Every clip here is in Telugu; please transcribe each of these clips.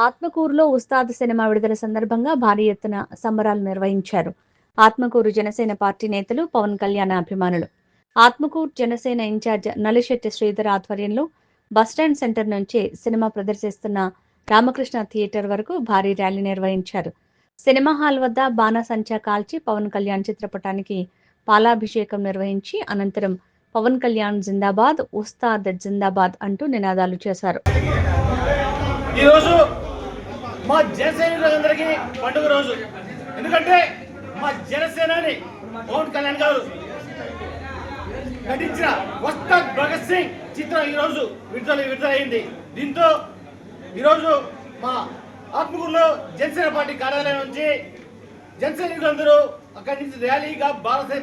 ఆత్మకూరులో ఉస్తాద్ సినిమా విడుదల సందర్భంగా భారీ ఎత్తున సంబరాలు నిర్వహించారు. ఆత్మకూరు జనసేన పార్టీ నేతలు, పవన్ కళ్యాణ్ అభిమానులు. ఆత్మకూరు జనసేన ఇన్ఛార్జ్ నలిశెట్టి శ్రీధర్ ఆధ్వర్యంలో బస్టాండ్ సెంటర్ నుంచి సినిమా ప్రదర్శిస్తున్న రామకృష్ణ థియేటర్ వరకు భారీ ర్యాలీ నిర్వహించారు. సినిమా హాల్ వద్ద బాణసంచా కాల్చి పవన్ కళ్యాణ్ చిత్రపటానికి పాలాభిషేకం నిర్వహించి అనంతరం పవన్ కళ్యాణ్ జిందాబాద్, ఉస్తాద్ జిందాబాద్ అంటూ నినాదాలు చేశారు. మా జనసైనికులందరికీ పండుగ రోజు. ఎందుకంటే మా జనసేనాని పవన్ కళ్యాణ్ గారు నటించిన ఉస్తాద్ భగత్ సింగ్ చిత్రం ఈరోజు విడుదలైంది. దీంతో ఈరోజు మా ఆత్మకూరులో జనసేన పార్టీ కార్యాలయం నుంచి జనసైనికులందరూ అక్కడి నుంచి ర్యాలీగా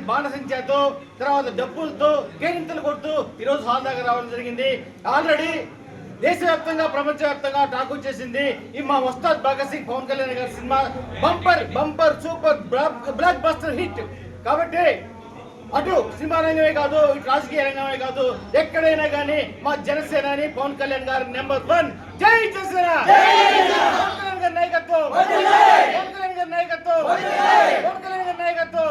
బాణసంచాతో తర్వాత డబ్బులతో కేరింతలు కొడుతూ ఈరోజు హాల్ దాకా రావడం జరిగింది. ఆల్రెడీ దేశవ్యాప్తంగా ప్రపంచవ్యాప్తంగా టాక్ వచ్చేసింది. ఈ మా ఉస్తాద్ భగత్ సింగ్ పవన్ కళ్యాణ్ గారి cinema bumper super block buster hit. కాబట్టి అటు సినిమా రంగమే కాదు, ఇటు రాజకీయ రంగమే కాదు, ఎక్కడైనా కానీ మా జనసేనాని పవన్ కళ్యాణ్ గారి నెంబర్ 1. జై జనసేన, పవన్ కళ్యాణ్ గారి నాయకత్వం, పవన్ కళ్యాణ్ గారి నాయకత్వం, పవన్ కళ్యాణ్ గారి నాయకత్వం.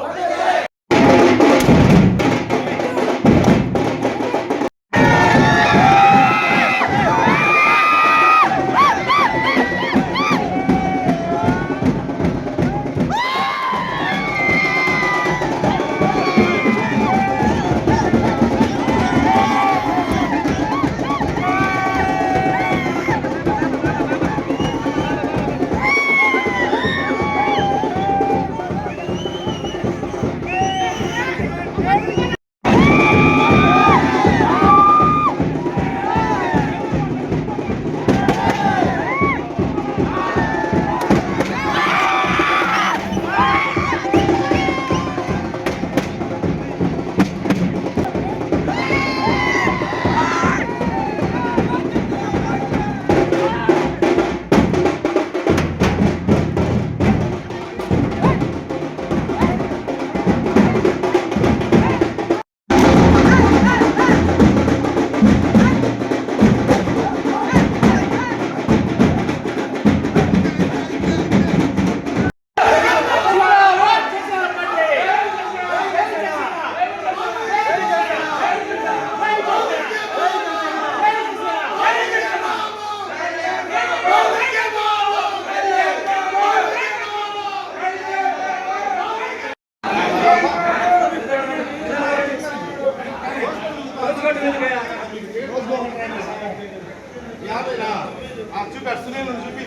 చూపి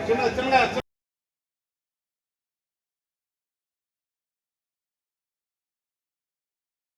చిన్న